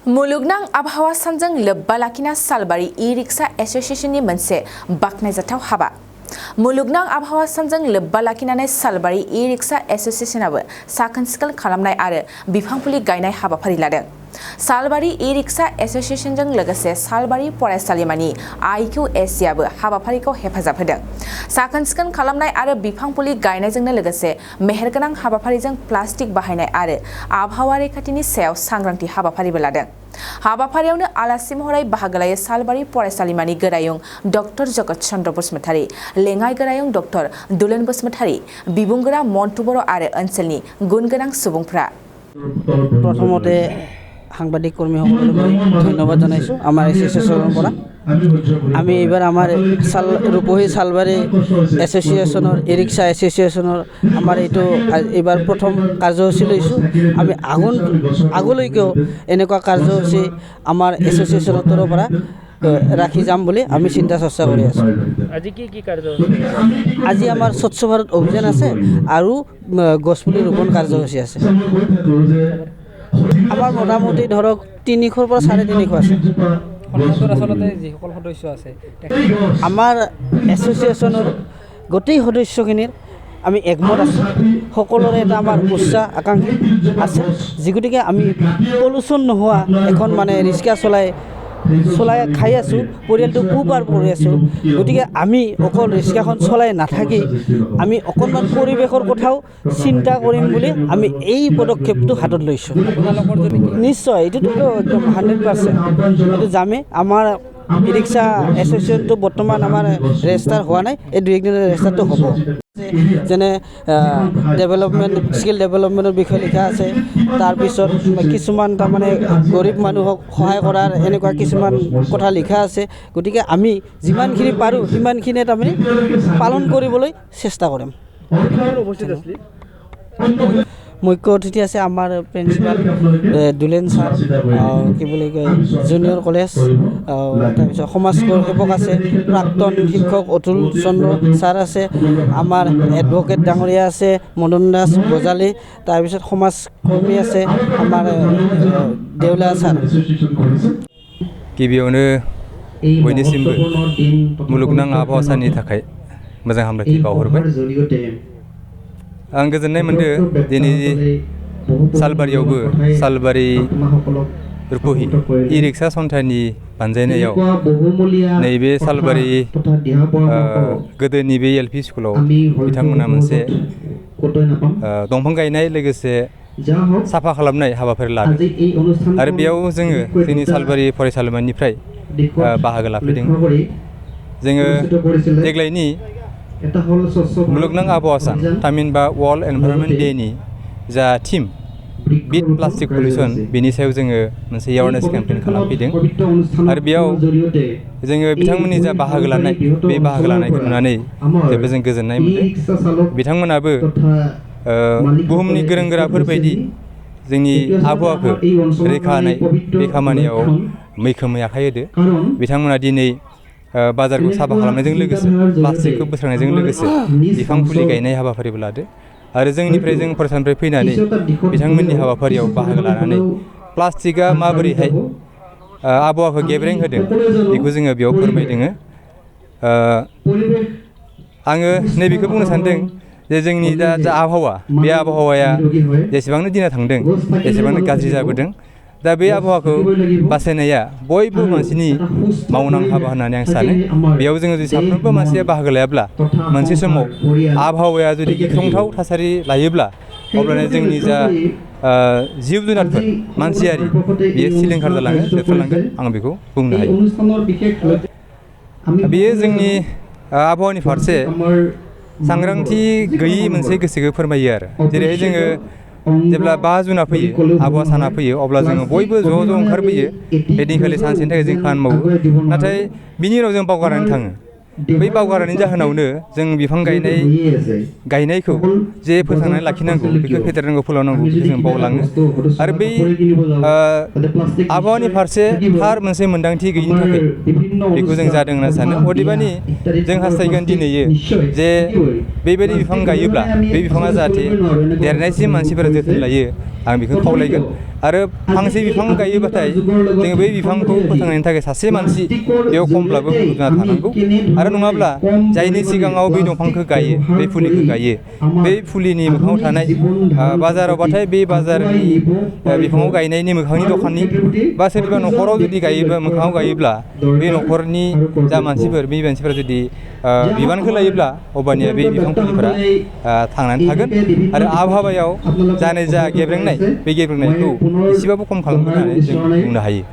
मुलुगनां आबहावा सानजों लोब्बा लाखिना सालबारि ई-रिक्शा एसोसिएशननि मोनसे बाख्नायजाथाव हाबा। मुलुगनां आबहावा सानजों लोब्बा लाखिनानै सालबारि ई-रिक्शा एसोसिएशनाबो साखोन-सिखोन खालामनाय आरो बिफां फुलि गायनाय हाबाफारि लादों। सालबारि ई-रिक्शा एसोसिएशनजों लोगोसे सालबारि फरायसालिमानि IQACआबो हाबाफारिखौ हेफाजाब होदों। साखोन-सिखोन खालामनाय आरो बिफां फुलि गायनायजोंनो लोगोसे मेहेरगोनां हाबाफारिजों प्लास्टिक बाहायनाय आरो आबहावा रैखाथिनि सायाव सांग्रांथि हाबाफारिबो लादों। हाबाफारियावनो आलासि महरै बाहागो लायो सालबारि फरायसालिमानि गोरायुं डक्टर जगत चन्द्र बसुमतारी, लेङाइ गोरायुं डक्टर दुलेन बसुमतारी, बिबुंगोरा मन्टु बर' आरो ओनसोलनि गुनगोनां सुबुंफ्रा। प्रथमते সাংবাদিক কর্মীসকললৈ মই ধন্যবাদ জনাইছোঁ আমাৰ এছ'চিয়েশ্যনৰ পৰা। আমি এইবাৰ আমাৰ ৰূপহী সালবাৰী এছ'চিয়েশ্যনৰ ই-ৰিক্সা এছ'চিয়েশ্যনৰ আমাৰ এইটো এইবাৰ প্ৰথম কাৰ্যসূচী লৈছোঁ। আমি আগলৈকেও এনেকুৱা কাৰ্যসূচী আমাৰ এছ'চিয়েশ্যনৰ তৰফৰ পৰা ৰাখি যাম বুলি আমি চিন্তা চৰ্চা কৰি আছোঁ। আজি কি কাৰ্যসূচী? আজি আমাৰ স্বচ্ছ ভাৰত অভিযান আছে আৰু গছপুলি ৰোপণ কাৰ্যসূচী আছে। আমাৰ মোটামুটি ধৰক 300 পৰা 350 আছে। আচলতে যিসকল সদস্য আছে আমাৰ এছ'চিয়েশ্যনৰ গোটেই সদস্যখিনিৰ আমি একমত আছোঁ। সকলোৰে এটা আমাৰ উৎসাহ আকাংক্ষা আছে, যি গতিকে আমি পলিউশ্যন নোহোৱা এখন মানে ৰিক্সা চলাই খাই আছোঁ, পৰিয়ালটো পোহপাৰ কৰি আছোঁ। গতিকে আমি অকল ৰিক্সাখন চলাই নাথাকি আমি অকণমান পৰিৱেশৰ কথাও চিন্তা কৰিম বুলি আমি এই পদক্ষেপটো হাতত লৈছোঁ। নিশ্চয় এইটোতো একদম 100% এইটো যামে। আমাৰ ই-ৰিক্সা এছ'চিয়েশ্যনটো বৰ্তমান আমাৰ ৰেজিষ্টাৰ হোৱা নাই, এই 2-1 দিনৰ ৰেজিষ্টাৰটো হ'ব। যেনে ডেভেলপমেণ্ট স্কিল ডেভেলপমেণ্টৰ বিষয়ে লিখা আছে, তাৰপিছত কিছুমান তাৰমানে গৰীব মানুহক সহায় কৰাৰ এনেকুৱা কিছুমান কথা লিখা আছে। গতিকে আমি যিমানখিনি পাৰোঁ সিমানখিনি তাৰমানে পালন কৰিবলৈ চেষ্টা কৰিম। মুখ্য অতিথি আছে আমাৰ প্ৰিন্সিপাল দুলেন ছাৰ, কি বুলি কয় জুনিয়ৰ কলেজ, তাৰপিছত সমাজ সেৱক আছে, প্ৰাক্তন শিক্ষক অতুল চন্দ্ৰ ছাৰ আছে, আমাৰ এডভকেট ডাঙৰীয়া আছে মদন দাস গজালি, তাৰপিছত সমাজ কৰ্মী আছে আমাৰ দেউলা ছাৰ। गिबियावनो बयनिसिमबो मुलुगनां आबहावा साननि थाखाय मोजां हामलायथि बावहरबाय। आं गोजोननाय मोनदों दिनै सालबारियावबो सालबारि रुपहि इ-रिक्शा सन्थानि बानजायनायाव नैबे सालबारि गोदोनि बे LP स्कुलाव बिथांमोना मोनसे दंफां गायनाय लोगोसे साफा खालामनाय हाबाफारि लादों आरो बेयाव जोङो जोंनि सालबारि फरायसालिमानिफ्राय बाहागो लाफैदों। जोङो देग्लायनि मुलुगनां आबहावा सान थामहिनबा वर्ल्ड एनभायरनमेन्ट डेनि जा थिम बिट प्लास्टिक पलिउसन बेनि सायाव जोङो मोनसे एवारनेस केम्पेइन खालामफैदों आरो बेयाव जोङो बिथांमोननि जा बाहागो लानाय बे बाहागो लानायखौ नुनानै जेबो जों गोजोननाय मोनदों। बिथांमोनाबो बुहुमनि गोरों गोराफोर बायदि जोंनि आबहावाखौ रैखा होनाय बे खामानियाव मैखोमै आखाइ होदो। बिथांमोना दिनै बाजारखौ साफा खालामनायजों लोगोसे प्लास्टिकखौ बोस्रांनायजों लोगोसे बिफां फुलि गायनाय हाबाफारिबो लादो आरो जोंनिफ्राय जों फरायसालिनिफ्राय फैनानै बिथांमोननि हाबाफारियाव बाहागो लानानै प्लास्टिकआ माबोरैहाय आबहावाखौ गेब्रें होदों बेखौ जोङो बेयाव फोरमायदों। आङो नैबेखौ बुंनो सानदों जे जोंनि दा जा आबहावा बे आबहावाया जेसेबांनो दिना थांदों एसेबांनो गाज्रि जाबोदों। दा बे आबहावाखौ बासायनाया बयबो मानसिनि मावनां हाबा होननानै आं सानो। बेयाव जोङो जुदि साफ्रोमबो मानसिया बाहागो लायाब्ला मोनसे समाव आबहावाया जुदि गिख्रंथाव थासारि लायोब्ला अब्लानो जोंनि जा जिब जुनारफोर मानसियारि बेयो सिलिंखार जालाङो, जोबस्रांलांगोन, आं बेखौ बुंनो हायो। बेयो जोंनि आबहावानि फारसे सांग्रांथि गैयि मोनसे गोसोखौ फोरमायो आरो जेरैहाय जोङो जेब्ला 5 जुनआ फैयो आबहावा साना फैयो अब्ला जोङो बयबो ज' ओंखारबोयो। बे दिनखालि सानसेनि थाखाय जों खामानि मावो, नाथाय बिनि उनाव जों बावगारनानै थाङो। बै बावगारनायनि जाहोनावनो जों बिफां गायनायखौ जे फोथांनानै लाखिनांगौ, बेखौ फेदेरनांगौ, फोलावनांगौ, बेखौ जों बावलाङो आरो बै आबहावानि फारसे थार मोनसे मोन्दांथि गैयिनि थाखाय बेखौ जों जादों होनना सानो। अदेबानि जों हास्थायगोन दिनैयो जे बेबायदि बिफां गायोब्ला बे बिफाङा जाहाथे देरनायसिम मानसिफोरा जोथोन लायो, आं बेखौ खावलायगोन आरो फांसे बिफां गायोबाथाय जोङो बै बिफांखौ फोथांनायनि थाखाय सासे मानसि बेयाव खमब्लाबो मुखुब जाना थानांगौ आरो नङाब्ला जायनि सिगाङाव बै दंफांखौ गायो बै फुलिखौ गायो बै फुलिनि मोखाङाव थानाय बाजारावबाथाय बे बाजारनि बिफाङाव गायनायनि मोखांनि दखाननि बा सोरनिबा न'खराव जुदि गायोब्ला मोखाङाव गायोब्ला बे न'खरनि जा मानसिफोर बे मानसिफोरा जुदि बिबानखौ लायोब्ला अब्लानिया बे बिफां फुलिफोरा थांनानै थागोन आरो आबहावायाव जानाय जा गेब्रेंनाय बे गेब्रेंनायखौ एसेबाबो खम खालामगोन होननानै जों बुंनो हायो।